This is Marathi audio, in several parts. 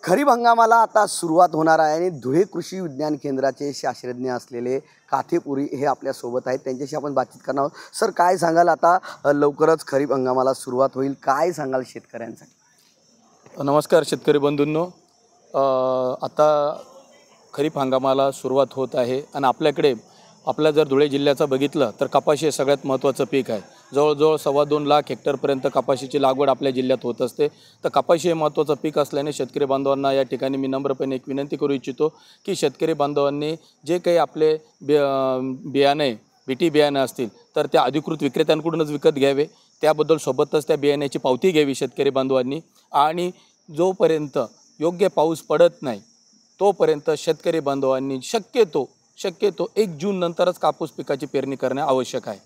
खरीप हंगामाला आता सुरुवात होणार आहे आणि धुळे कृषी विज्ञान केंद्राचे शास्त्रज्ञ असलेले काथेपुरी हे आपल्यासोबत आहेत. त्यांच्याशी आपण बातचीत करणार आहोत. सर, काय सांगाल? आता लवकरच खरीप हंगामाला सुरुवात होईल, काय सांगाल शेतकऱ्यांसाठी? नमस्कार शेतकरी बंधूंनो. आता खरीप हंगामाला सुरुवात होत आहे आणि आपल्याकडे जर धुळे जिल्ह्याचं बघितलं तर कपाशी हे सगळ्यात महत्त्वाचं पीक आहे. जवळजवळ 2.25 लाख हेक्टरपर्यंत कपाशीची लागवड आपल्या जिल्ह्यात होत असते. तर कपाशी हे महत्त्वाचं पीक असल्याने शेतकरी बांधवांना या ठिकाणी मी नम्रपणे एक विनंती करू इच्छितो की शेतकरी बांधवांनी जे काही आपले बियाणे बीटी बियाणे असतील तर त्या अधिकृत विक्रेत्यांकडूनच विकत घ्यावे. त्याबद्दल सोबतच त्या बियाण्याची पावती घ्यावी शेतकरी बांधवांनी. आणि जोपर्यंत योग्य पाऊस पडत नाही तोपर्यंत शेतकरी बांधवांनी शक्यतो 1 जून नंतरच कापूस पिकाची पेरणी करणे आवश्यक आहे.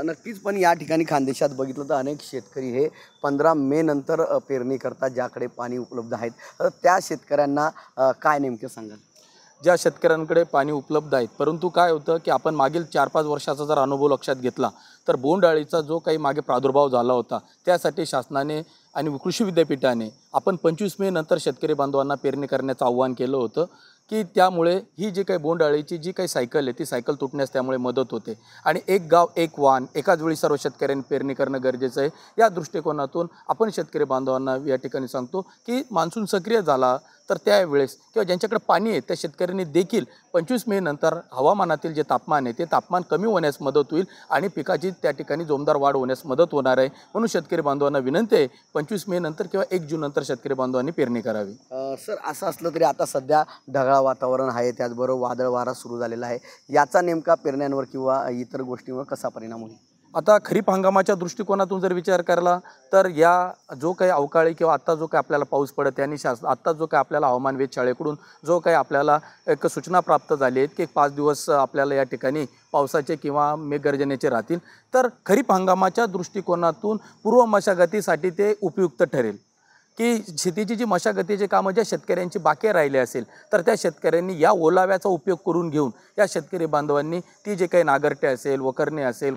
नक्कीच. पण या ठिकाणी खानदेशात बघितलं तर अनेक शेतकरी हे 15 मे नंतर पेरणी करतात, ज्याकडे पाणी उपलब्ध आहेत. त्या शेतकऱ्यांना काय नेमकं सांगाल? ज्या शेतकऱ्यांकडे पाणी उपलब्ध आहेत, परंतु काय होतं की आपण मागील 4-5 वर्षाचा जर अनुभव लक्षात घेतला तर बोंडअळीचा जो काही मागे प्रादुर्भाव झाला होता त्यासाठी शासनाने आणि कृषी विद्यापीठाने आपण 25 मे नंतर शेतकरी बांधवांना पेरणी करण्याचं आव्हान केलं होतं की त्यामुळे ही जी काही बोंडअळीची जी काही सायकल आहे ती सायकल तुटण्यास त्यामुळे मदत होते. आणि एक गाव एक वाण एकाच वेळी सर्व शेतकऱ्यांनी पेरणी करणं गरजेचं आहे. या दृष्टिकोनातून आपण शेतकरी बांधवांना या ठिकाणी सांगतो की मान्सून सक्रिय झाला तर त्यावेळेस किंवा ज्यांच्याकडे पाणी आहे त्या शेतकऱ्यांनी देखील 25 मे नंतर हवामानातील जे तापमान आहे ते तापमान कमी होण्यास मदत होईल आणि पिकाची त्या ठिकाणी जोमदार वाढ होण्यास मदत होणार आहे. म्हणून शेतकरी बांधवांना विनंती आहे 25 मे नंतर किंवा 1 जून नंतर शेतकरी बांधवांनी पेरणी करावी. सर, असं असलं तरी आता सध्या ढगाळ वातावरण आहे, त्याचबरोबर वादळ वारा सुरू झालेला आहे. याचा नेमका पेरण्यांवर किंवा इतर गोष्टींवर कसा परिणाम होईल? आता खरीप हंगामाच्या दृष्टिकोनातून जर विचार केला तर या जो काही अवकाळी किंवा आत्ता जो काही आपल्याला पाऊस पडत यांनी आत्ता जो काही आपल्याला हवामान वेधशाळेकडून जो काही आपल्याला एक सूचना प्राप्त झाली आहेत की 5 दिवस आपल्याला या ठिकाणी पावसाचे किंवा मेघगर्जनेचे राहतील, तर खरीप हंगामाच्या दृष्टिकोनातून पूर्व मशागतीसाठी ते उपयुक्त ठरेल. की शेतीची जी मशागतीची कामं ज्या शेतकऱ्यांची बाकी राहिले असेल तर त्या शेतकऱ्यांनी या ओलाव्याचा उपयोग करून घेऊन या शेतकरी बांधवांनी ती जे काही नागरटे असेल, वखरणी असेल,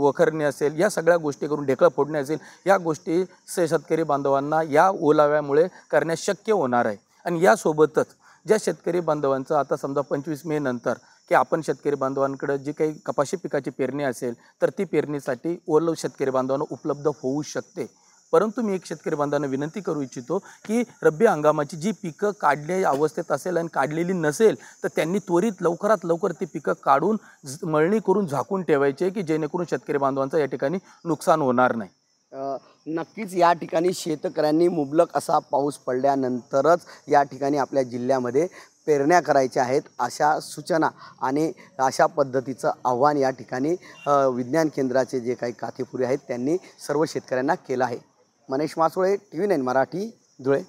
वखरणी असेल, या सगळ्या गोष्टी करून ढेकळं फोडणे असेल, या गोष्टी शेतकरी बांधवांना या ओलाव्यामुळे करण्यास शक्य होणार आहे. आणि यासोबतच ज्या शेतकरी बांधवांचं आता समजा 25 मे नंतर की आपण शेतकरी बांधवांकडे जी काही कपाशी पिकाची पेरणी असेल तर ती पेरणीसाठी ओलं शेतकरी बांधवांना उपलब्ध होऊ शकते. परंतु मी एक शेतकरी बांधवांना विनंती करू इच्छितो की रब्बी हंगामाची जी पिकं काढण्याच्या अवस्थेत असेल आणि काढलेली नसेल तर त्यांनी त्वरित लवकरात लवकर ती पिकं काढून मळणी करून झाकून ठेवायचे की जेणेकरून शेतकरी बांधवांचं या ठिकाणी नुकसान होणार नाही. नक्कीच या ठिकाणी शेतकऱ्यांनी मुबलक असा पाऊस पडल्यानंतरच या ठिकाणी आपल्या जिल्ह्यामध्ये पेरण्या करायच्या आहेत, अशा सूचना आणि अशा पद्धतीचं आव्हान या ठिकाणी विज्ञान केंद्राचे जे काही काथेपुरी आहेत त्यांनी सर्व शेतकऱ्यांना केलं आहे. मनीष मासोळे, TV9 मराठी, धुळे.